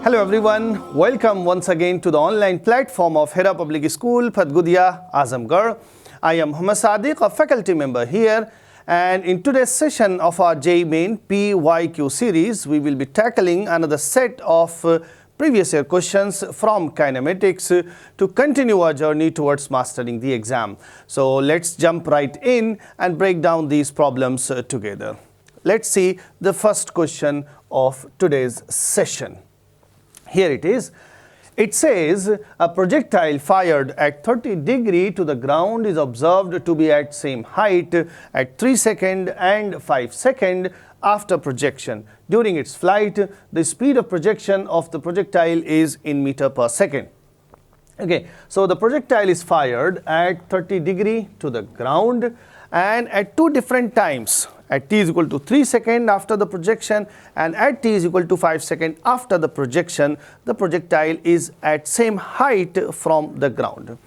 Hello everyone, welcome once again to the online platform of Hera Public School, Phadgudia, Azamgarh. I am Mohd Sadiq, a faculty member here, and in today's session of our JEE Main PYQ series, we will be tackling another set of previous year questions from Kinematics to continue our journey towards mastering the exam. So let's jump right in and break down these problems together. Let's see the first question of today's session. Here it is. It says a projectile fired at 30 degrees to the ground is observed to be at same height at 3 seconds and 5 seconds after projection. During its flight, the speed of projection of the projectile is in meter per second. Okay, so the projectile is fired at 30 degrees to the ground and at two different times. At t is equal to 3 seconds after the projection and at t is equal to 5 seconds after the projection, the projectile is at same height from the ground.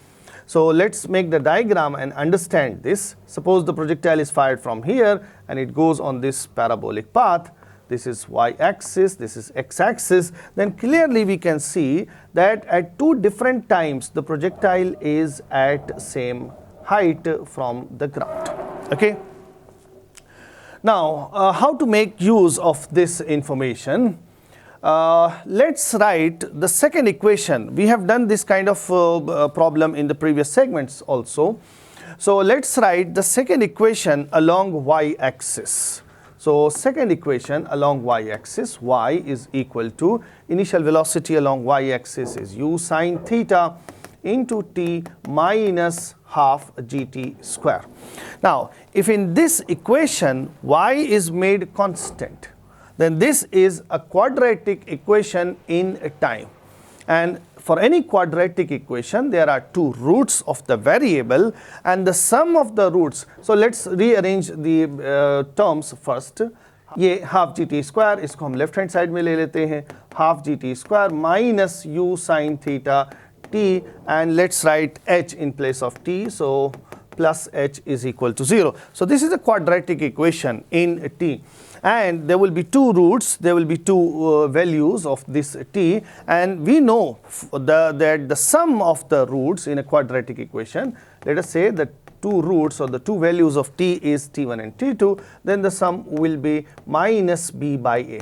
So let's make the diagram and understand this. Suppose the projectile is fired from here and it goes on this parabolic path. This is y-axis, this is x-axis. Then clearly we can see that at two different times the projectile is at same height from the ground. Okay. Now, how to make use of this information? Let's write the second equation. We have done this kind of problem in the previous segments also. So let's write the second equation along y-axis. So second equation along y-axis, y is equal to initial velocity along y-axis is u sine theta into t minus half gt square. Now, if in this equation y is made constant, then this is a quadratic equation in time. And for any quadratic equation, there are two roots of the variable and the sum of the roots. So let's rearrange the terms first. ये half gt square, इसको हम left hand side में ले लेते हैं, half gt square minus u sine theta t, and let's write h in place of t, so plus h is equal to 0. So this is a quadratic equation in t, and there will be two roots, there will be two values of this t, and we know that the sum of the roots in a quadratic equation, let us say that two roots or the two values of t is t1 and t2, then the sum will be minus b by a.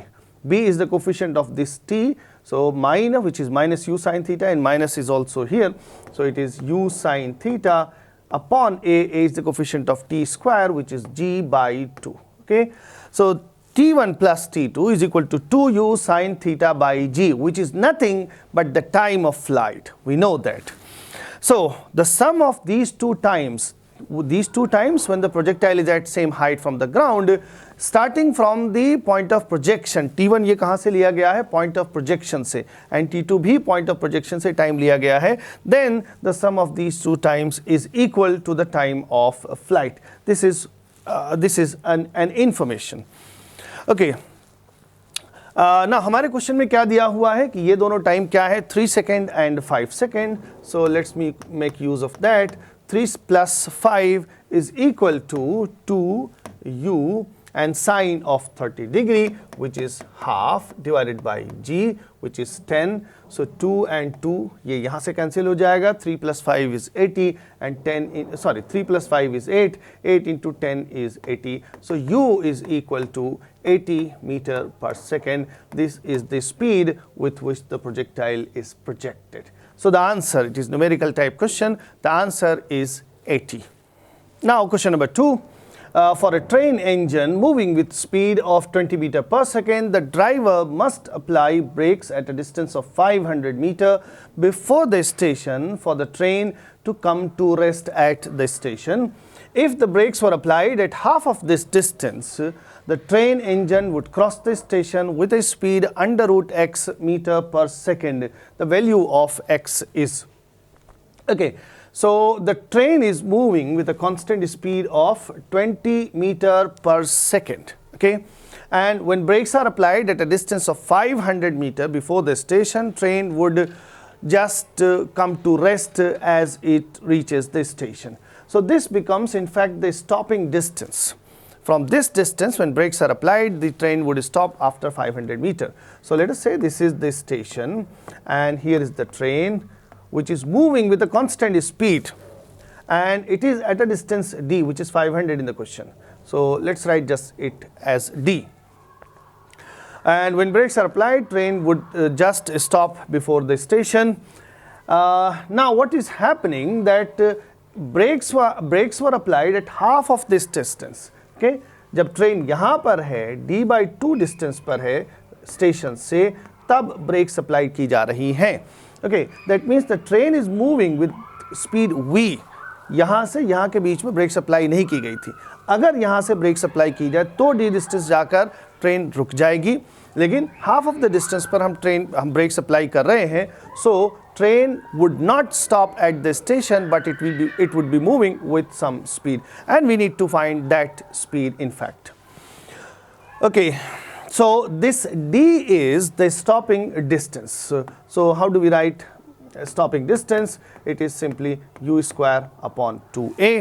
b is the coefficient of this t, so minus, which is minus u sine theta, and minus is also here, so it is u sine theta upon a is the coefficient of t square, which is g by 2. Okay, so t1 plus t2 is equal to 2u sine theta by g, which is nothing but the time of flight. We know that. So the sum of these two times when the projectile is at same height from the ground, starting from the point of projection, t1 ये कहाँ से लिया गया है, point of projection से, and t2 भी point of projection से time लिया गया है, then the sum of these two times is equal to the time of flight. This is an information. Okay. Now हमारे क्वेश्चन में क्या दिया हुआ है कि ये दोनों टाइम क्या है, 3 seconds and 5 seconds. So let's make use of that. 3 plus 5 is equal to 2u and sine of 30 degree, which is half divided by g, which is 10. So 2 and 2 ये यहाँ से cancel हो जाएगा. 3 plus 5 is 80 and 3 plus 5 is 8. 8 into 10 is 80. So u is equal to 80 meter per second. This is the speed with which the projectile is projected. So the answer, it is numerical type question, the answer is 80. Now question number 2. For a train engine moving with speed of 20 meters per second, the driver must apply brakes at a distance of 500 meters before the station for the train to come to rest at the station. If the brakes were applied at half of this distance, the train engine would cross the station with a speed under root x meter per second. The value of x is. Okay, so the train is moving with a constant speed of 20 meters per second. Okay, and when brakes are applied at a distance of 500 meters before the station, train would just come to rest as it reaches the station. So this becomes in fact the stopping distance. From this distance, when brakes are applied, the train would stop after 500 meters. So let us say this is the station, and here is the train, which is moving with a constant speed, and it is at a distance d, which is 500 in the question. So let's write just it as d. And when brakes are applied, train would just stop before the station. Now what is happening that brakes were applied at half of this distance. Okay, जब train यहाँ पर है d/2 distance पर है station से, तब breaks apply की जा रही हैं. Okay, that means the train is moving with speed v. यहाँ से यहाँ के बीच में ब्रेक्स अप्लाई नहीं की गई थी. अगर यहाँ से ब्रेक्स अप्लाई की जाए तो d डिस्टेंस जाकर ट्रेन रुक जाएगी, लेकिन हाफ ऑफ द डिस्टेंस पर हम ब्रेक्स अप्लाई कर रहे हैं. सो train would not stop at the station, but it would be moving with some speed, and we need to find that speed in fact. Okay, so this d is the stopping distance. So how do we write stopping distance? It is simply u square upon 2a,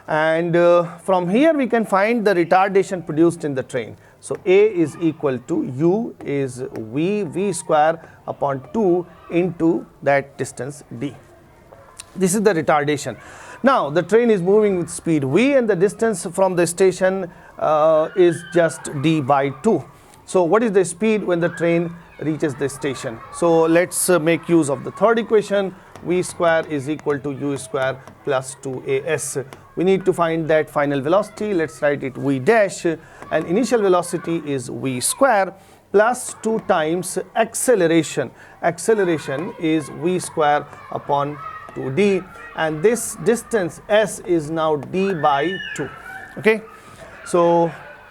and from here we can find the retardation produced in the train. So a is equal to u is v square upon 2 into that distance d. This is the retardation. Now the train is moving with speed v, and the distance from the station is just d/2. So what is the speed when the train reaches the station? So let's make use of the third equation. V square is equal to u square plus 2as. We need to find that final velocity. Let's write it v dash, and initial velocity is v square plus 2 times acceleration. Acceleration is v square upon 2d, and this distance s is now d/2. Okay, so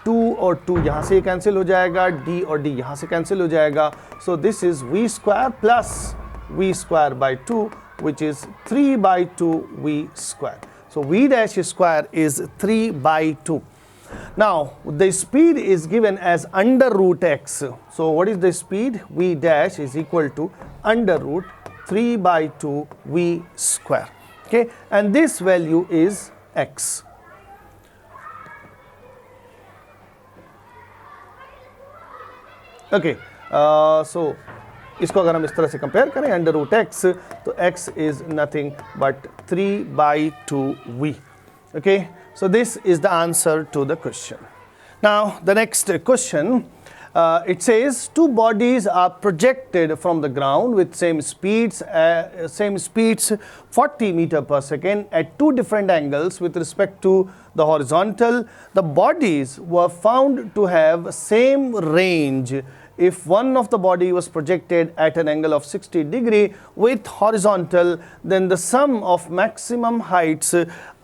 2 और 2 यहाँ से cancel हो जाएगा, d और d यहाँ से cancel हो जाएगा. So this is v square plus v square by 2, which is 3/2 v square. So v dash square is 3/2. Now the speed is given as under root x. So what is the speed? V dash is equal to under root 3/2 v square. Okay, and this value is x. Okay, so इसको अगर हम इस तरह से compare करें under root x, तो x is nothing but 3/2 v. Okay, so this is the answer to the question. Now the next question, it says two bodies are projected from the ground with same speeds 40 meters per second at two different angles with respect to the horizontal. The bodies were found to have same range if one of the body was projected at an angle of 60 degree with horizontal, then the sum of maximum heights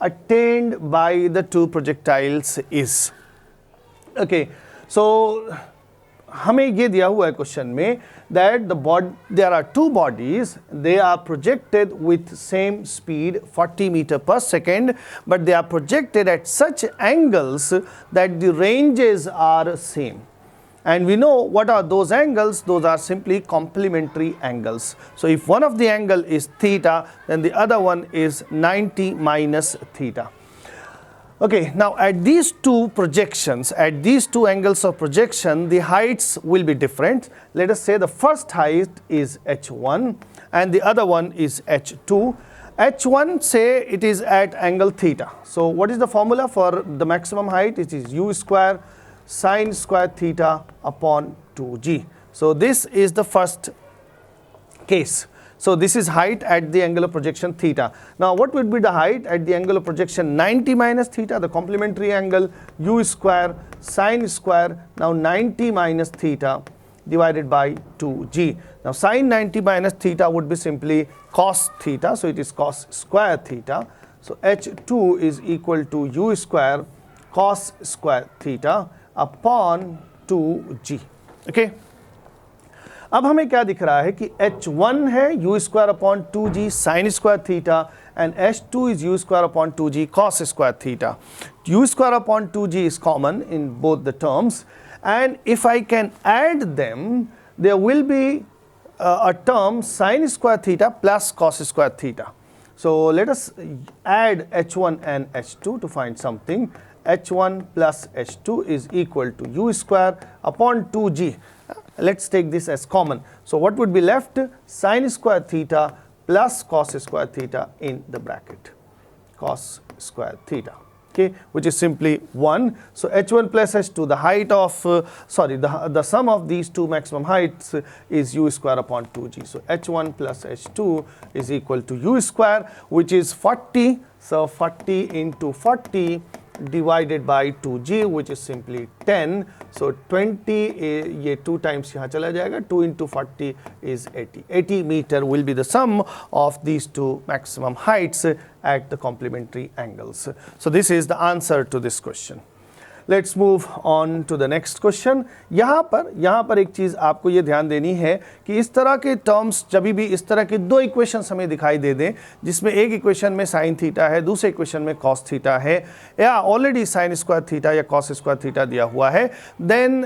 attained by the two projectiles is. Okay, so हमें ये दिया हुआ है question में that there are two bodies, they are projected with same speed 40 meters per second, but they are projected at such angles that the ranges are same. And we know what are those angles. Those are simply complementary angles. So if one of the angle is theta, then the other one is 90 minus theta. Okay, now at these two projections, at these two angles of projection, the heights will be different. Let us say the first height is h1 and the other one is h2. h1, say it is at angle theta. So what is the formula for the maximum height? It is u square sine square theta upon 2g. So this is the first case. So this is height at the angle of projection theta. Now what would be the height at the angle of projection 90 minus theta, the complementary angle? U square sine square, now 90 minus theta divided by 2g. Now sine 90 minus theta would be simply cos theta, so it is cos square theta. So h2 is equal to u square cos square theta upon 2g. Okay, अब हमें क्या दिख रहा है कि h1 है u square upon 2g sin square theta and h2 is u square upon 2g cos square theta. U square upon 2g is common in both the terms, and if I can add them, there will be a term sin square theta plus cos square theta. So let us add h1 and h2 to find something. h1 plus h2 is equal to u square upon 2g. Let's take this as common. So what would be left? Sin square theta plus cos square theta in the bracket, cos square theta, okay, which is simply 1. So h1 plus h2, the height of, the sum of these two maximum heights is u square upon 2g. So h1 plus h2 is equal to u square, which is 40. So 40 into 40 divided by 2g, which is simply 10. So 20, ये 2 times यहाँ चला जाएगा, 2 into 40 is 80. 80 meter will be the sum of these two maximum heights at the complementary angles. So this is the answer to this question. Let's move on to the next question. यहाँ पर एक चीज़ आपको ये ध्यान देनी है कि इस तरह के टर्म्स जब भी इस तरह के दो इक्वेशंस हमें दिखाई दे दें, जिसमें एक इक्वेशन में साइन थीटा है, दूसरे इक्वेशन में कॉस थीटा है, या ऑलरेडी साइन स्क्वायर थीटा या कॉस स्क्वायर थीटा दिया हुआ है, then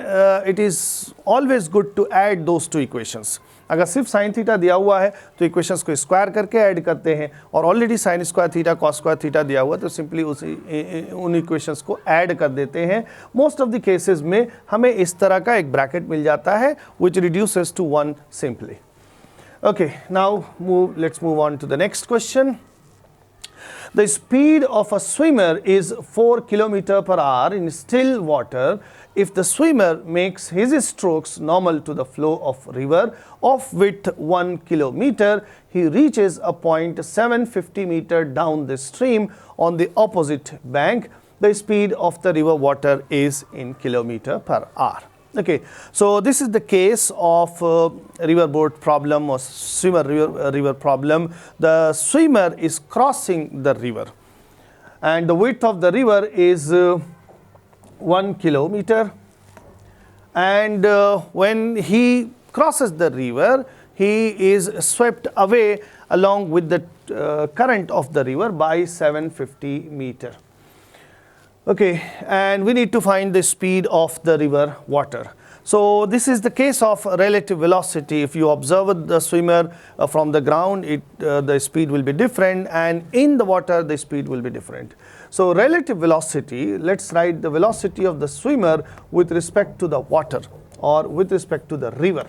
it is always good to add those two equations. अगर सिर्फ साइन थीटा दिया हुआ है तो इक्वेशंस को स्क्वायर करके ऐड करते हैं, और already sine square theta cos square theta दिया हुआ तो सिंपली उन इक्वेशंस को ऐड कर देते हैं. मोस्ट ऑफ द केसेस में हमें इस तरह का एक ब्रैकेट मिल जाता है which reduces to 1 simply. Okay, now let's move on to the next question. The speed of a swimmer is 4 km per hour in still water. If the swimmer makes his strokes normal to the flow of river of width 1 kilometer, he reaches a point 750 meter down the stream on the opposite bank. The speed of the river water is in kilometer per hour. Okay, so this is the case of riverboat problem or swimmer river problem. The swimmer is crossing the river and the width of the river is 1 kilometer, and when he crosses the river, he is swept away along with the current of the river by 750 meter. Okay, and we need to find the speed of the river water. So this is the case of relative velocity. If you observe the swimmer from the ground, the speed will be different, and in the water the speed will be different. So relative velocity, let's write the velocity of the swimmer with respect to the water or with respect to the river.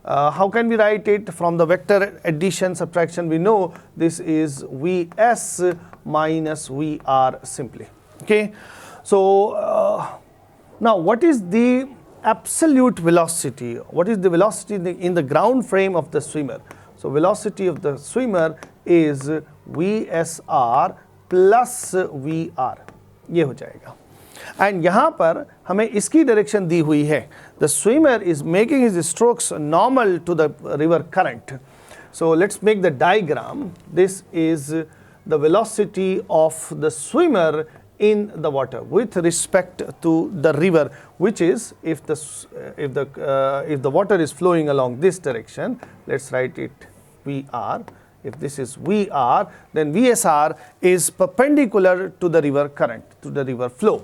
How can we write it? From the vector addition subtraction, we know this is Vs minus Vr simply. Okay, so now what is the absolute velocity? What is the velocity in the ground frame of the swimmer? So velocity of the swimmer is Vsr plus Vr, ये हो जाएगा. And यहाँ पर हमें इसकी direction दी हुई है. The swimmer is making his strokes normal to the river current. So let's make the diagram. This is the velocity of the swimmer in the water with respect to the river, which is if the water is flowing along this direction, let's write it Vr. If this is Vr, then Vsr is perpendicular to the river current, to the river flow.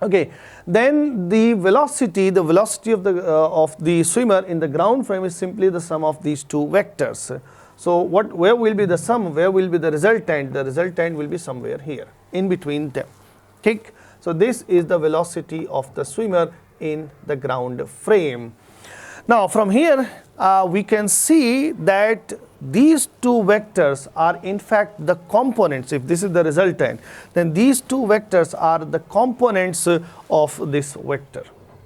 Okay, then the velocity of the swimmer in the ground frame is simply the sum of these two vectors. So where will be the sum? Where will be the resultant? The resultant will be somewhere here in between them. Okay, so this is the velocity of the swimmer in the ground frame. Now from here we can see that these two vectors are in fact the components. If this is the resultant, then these two vectors are the components of this vector.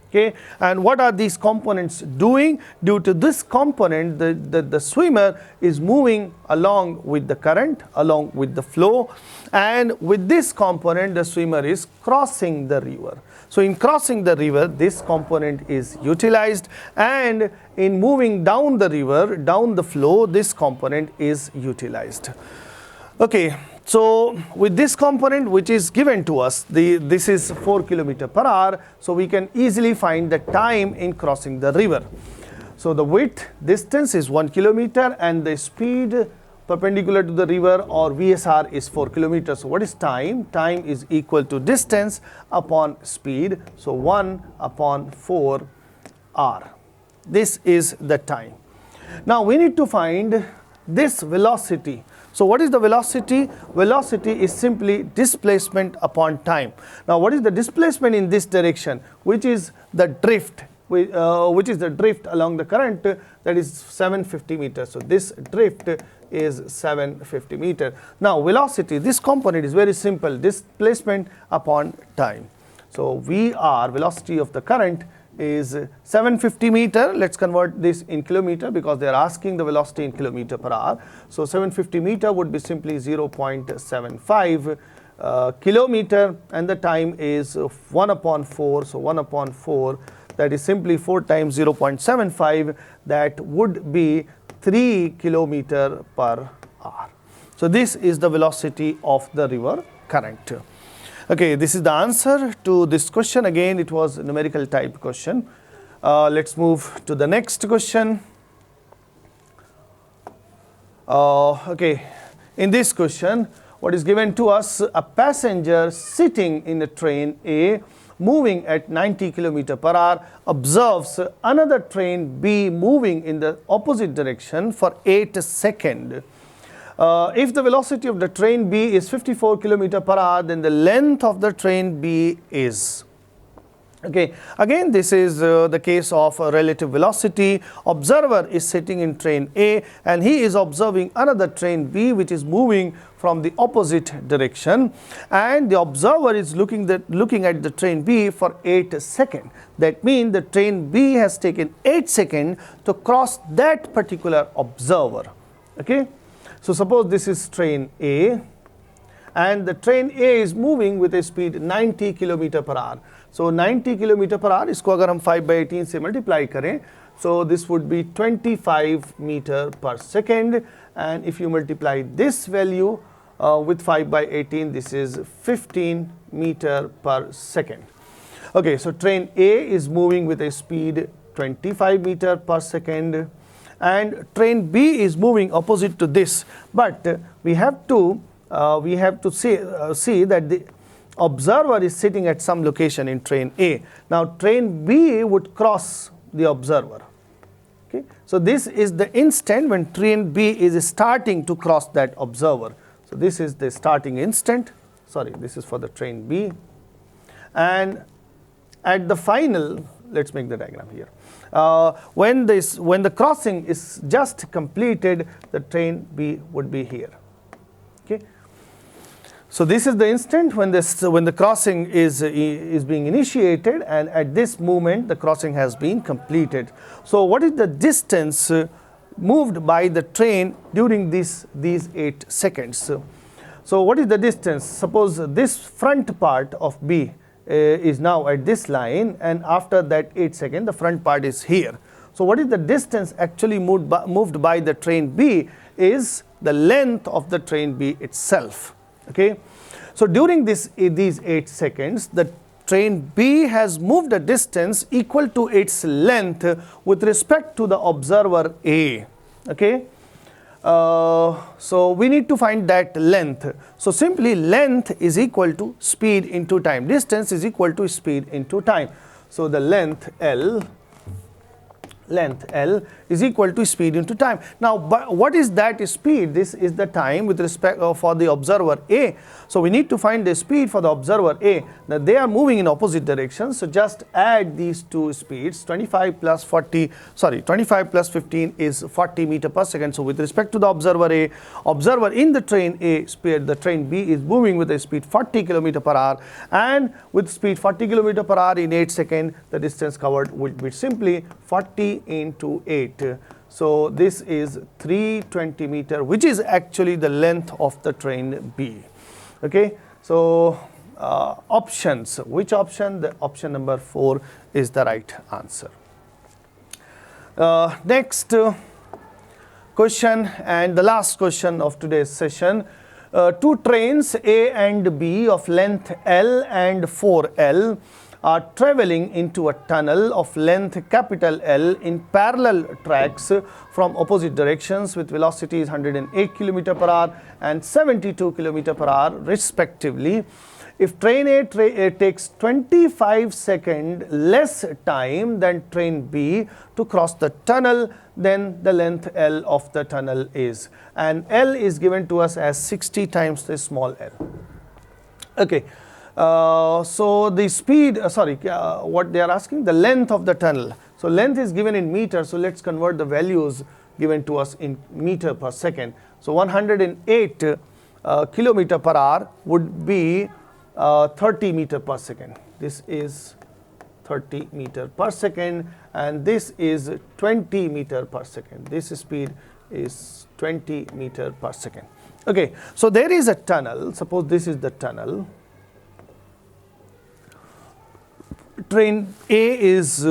Okay, and what are these components doing? Due to this component, the swimmer is moving along with the current, along with the flow, and with this component the swimmer is crossing the river. So in crossing the river, this component is utilized, and in moving down the river, down the flow, this component is utilized. Okay, so with this component which is given to us, this is 4 km per hour, so we can easily find the time in crossing the river. So the width, distance is 1 km, and the speed perpendicular to the river or VSR is 4 km. So what is time? Time is equal to distance upon speed, so 1 upon 4 r. This is the time. Now we need to find this velocity. So what is the velocity? Velocity is simply displacement upon time. Now what is the displacement in this direction, which is the drift, which is the drift along the current, that is 750 meters. So this drift is 750 meter. Now velocity, this component is very simple, displacement upon time. So VR, velocity of the current, is 750 meter. Let's convert this in kilometer because they are asking the velocity in kilometer per hour. So 750 meter would be simply 0.75 kilometer, and the time is 1 upon 4. So 1 upon 4, that is simply 4 times 0.75, that would be 3 kilometer per hour. So this is the velocity of the river current. Okay, this is the answer to this question. Again, it was a numerical type question. Let's move to the next question. Okay, in this question, what is given to us? A passenger sitting in a train A moving at 90 km per hour observes another train B moving in the opposite direction for 8 seconds. If the velocity of the train B is 54 km per hour, then the length of the train B is. Okay, again this is the case of relative velocity. Observer is sitting in train A and he is observing another train B which is moving from the opposite direction, and the observer is looking at the train B for 8 seconds. That means the train B has taken 8 seconds to cross that particular observer. Okay. So suppose this is train A and the train A is moving with a speed 90 km per hour. So 90 km per hour, इसको अगर हम 5/18 से multiply करें, so this would be 25 meter per second, and if you multiply this value with 5/18, this is 15 meter per second. Okay, so train A is moving with a speed 25 meter per second. And train B is moving opposite to this, but we have to see that the observer is sitting at some location in train A. Now train B would cross the observer. Okay, so this is the instant when train B is starting to cross that observer. So this is the starting instant. Sorry, this is for the train B, and at the final, let's make the diagram here. When the crossing is just completed, the train B would be here. Okay. So this is the instant when the crossing is being initiated, and at this moment the crossing has been completed. So what is the distance moved by the train during these 8 seconds? So what is the distance? Suppose this front part of B is now at this line, and after that 8 seconds the front part is here. So what is the distance actually moved by the train B is the length of the train B itself. Okay, so during these 8 seconds the train B has moved a distance equal to its length with respect to the observer A. Okay, so we need to find that length. So simply length is equal to speed into time. Distance is equal to speed into time. So the length L is equal to speed into time. Now, what is that speed? This is the time with respect for the observer A. So we need to find the speed for the observer A. Now they are moving in opposite directions. So just add these two speeds. 25 plus 15 is 40 meter per second. So with respect to the observer A, observer in the train A speed, the train B is moving with a speed 40 km per hour, and with speed 40 km per hour in 8 seconds, the distance covered would be simply 40 into 8. So this is 320 meter, which is actually the length of the train B. Okay, so options. Which option? The option number 4 is the right answer. Next question, and the last question of today's session. Two trains A and B of length L and 4L are traveling into a tunnel of length capital L in parallel tracks from opposite directions with velocities 108 km per hour and 72 km per hour respectively. If train A takes 25 seconds less time than train B to cross the tunnel, then the length L of the tunnel is. And L is given to us as 60 times the small l. Okay. So the speed, what they are asking, the length of the tunnel. So length is given in meters, so let's convert the values given to us in meter per second. So 108 kilometer per hour would be 30 meter per second. This is 30 meter per second, and this is 20 meter per second. This speed is 20 meter per second. Okay, so there is a tunnel. Suppose this is the tunnel. Train A is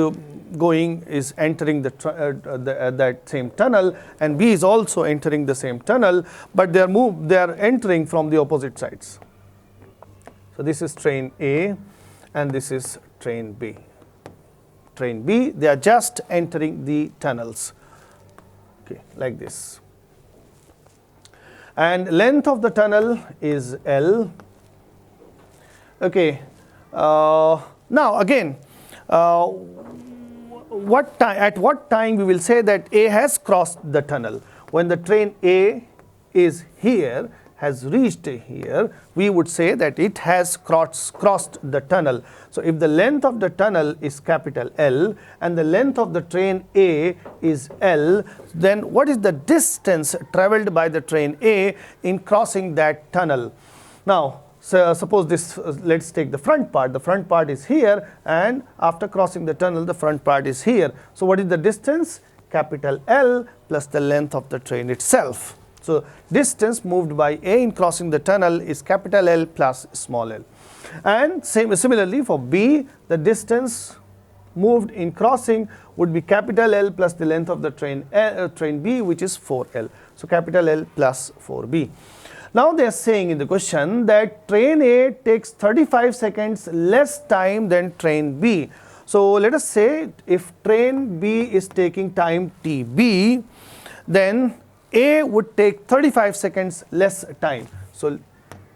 entering that same tunnel, and B is also entering the same tunnel, but they are entering from the opposite sides. So this is train A and this is train B. Train B, they are just entering the tunnels, okay, like this. And length of the tunnel is L. Okay. Now again, at what time we will say that A has crossed the tunnel? When the train A is here, has reached here, we would say that it has crossed the tunnel. So if the length of the tunnel is capital L and the length of the train A is L, then what is the distance traveled by the train A in crossing that tunnel? Now, so suppose this, let's take the front part. The front part is here, and after crossing the tunnel, the front part is here. So what is the distance? Capital L plus the length of the train itself. So distance moved by A in crossing the tunnel is capital L plus small l. And similarly for B, the distance moved in crossing would be capital L plus the length of the train B, which is 4L. So capital L plus 4B. Now they are saying in the question that train A takes 35 seconds less time than train B. So let us say if train B is taking time TB, then A would take 35 seconds less time. So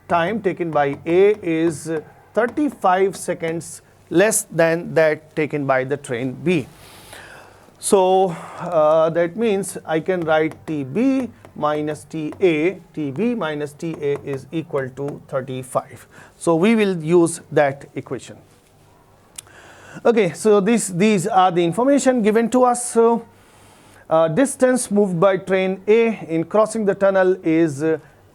time taken by A is 35 seconds less than that taken by the train B. So that means I can write TB minus TA, TB minus TA is equal to 35. So we will use that equation. Okay, so these are the information given to us. So distance moved by train A in crossing the tunnel is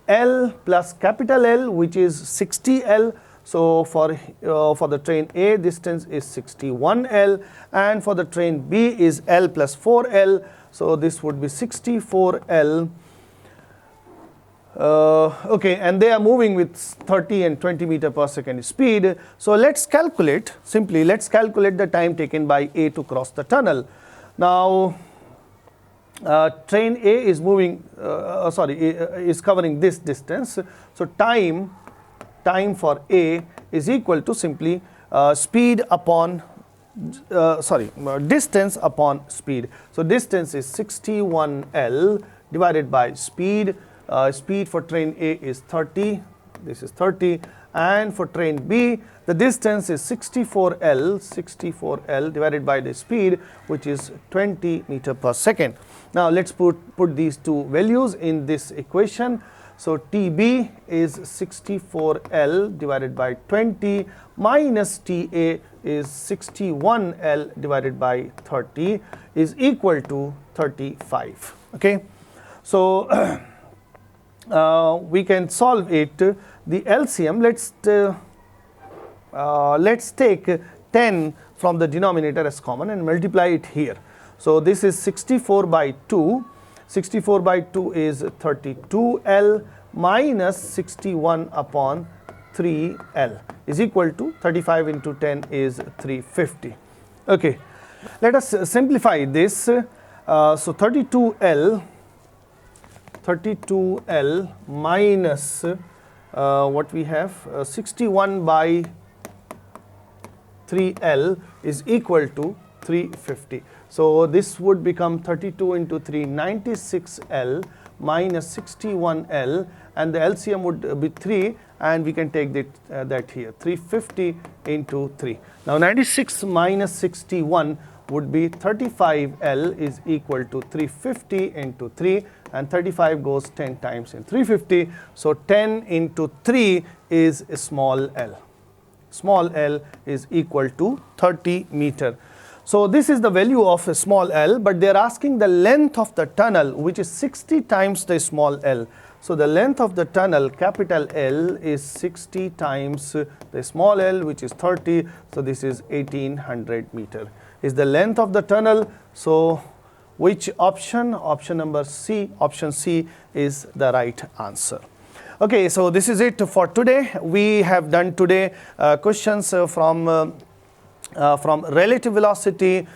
L plus capital L, which is 60L. So for the train A, distance is 61L, and for the train B is L plus 4L. So this would be 64L. Okay, and they are moving with 30 and 20 meter per second speed. So let's calculate the time taken by A to cross the tunnel. Now train A is moving, is covering this distance. So time for A is equal to simply speed upon distance upon speed. So distance is 61L divided by speed. Speed for train A is 30, this is 30, and for train B the distance is 64L divided by the speed, which is 20 meter per second. Now let's put these two values in this equation. So TB is 64L divided by 20 minus TA is 61L divided by 30 is equal to 35. Okay, so we can solve it. The LCM, let's take 10 from the denominator as common and multiply it here. So this is 64 by 2. 64 by 2 is 32L minus 61 upon 3L is equal to 35 into 10 is 350. Okay, let us simplify this. So 32L minus what we have 61 by 3L is equal to 350. So this would become 32 into 3, 96L minus 61L, and the LCM would be 3, and we can take that here, 350 into 3. Now 96 minus 61 would be 35L is equal to 350 into 3, and 35 goes 10 times in 350. So 10 into 3 is small l. Small l is equal to 30 meter. So this is the value of a small l, but they are asking the length of the tunnel, which is 60 times the small l. So the length of the tunnel, capital L, is 60 times the small l, which is 30. So this is 1800 meter is the length of the tunnel. So which option? Option number C, option C is the right answer. Okay, so this is it for today. We have done today questions from relative velocity,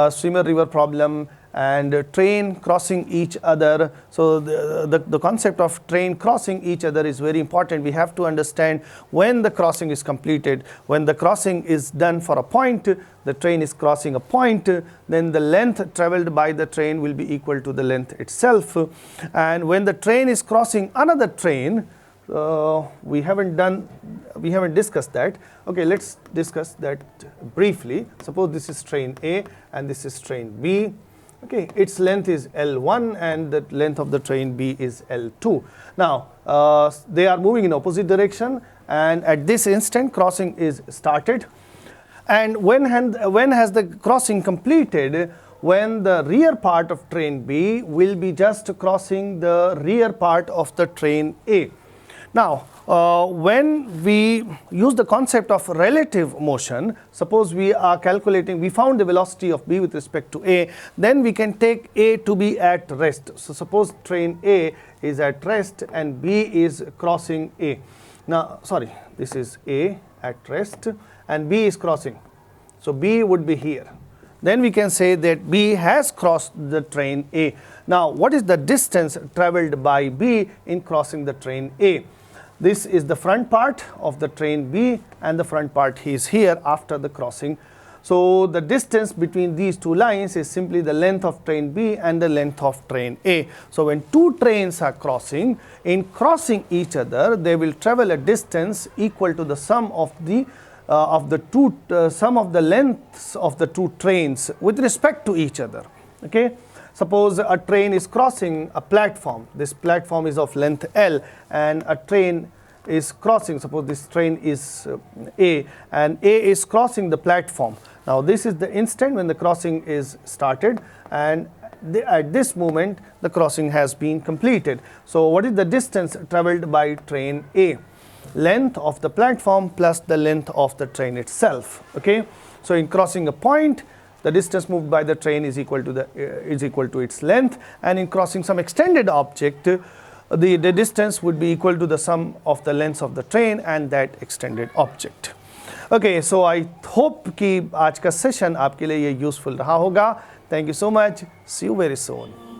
swimmer river problem, and train crossing each other. So the concept of train crossing each other is very important. We have to understand when the crossing is completed. When the crossing is done for a point, the train is crossing a point, then the length traveled by the train will be equal to the length itself. And when the train is crossing another train, we haven't discussed that. Okay, let's discuss that briefly. Suppose this is train A and this is train B. Okay, its length is L1 and the length of the train B is L2. Now they are moving in opposite direction, and at this instant crossing is started. And when has the crossing completed? When the rear part of train B will be just crossing the rear part of the train A. Now, when we use the concept of relative motion, suppose we are calculating, we found the velocity of B with respect to A, then we can take A to be at rest. So suppose train A is at rest and B is crossing A. Now, sorry, this is A at rest and B is crossing. So B would be here. Then we can say that B has crossed the train A. Now, what is the distance traveled by B in crossing the train A? This is the front part of the train B, and the front part is here after the crossing. So the distance between these two lines is simply the length of train B and the length of train A. So when two trains are crossing, in crossing each other, they will travel a distance equal to the sum of the sum of the lengths of the two trains with respect to each other. Okay. Suppose a train is crossing a platform. This platform is of length L, and a train is crossing. Suppose this train is A, and A is crossing the platform. Now this is the instant when the crossing is started, and at this moment the crossing has been completed. So what is the distance traveled by train A? Length of the platform plus the length of the train itself. Okay. So in crossing a point, the distance moved by the train is equal to its length, and in crossing some extended object, the distance would be equal to the sum of the lengths of the train and that extended object. Okay, so I hope कि आज का session आपके लिए ये useful रहा होगा. Thank you so much. See you very soon.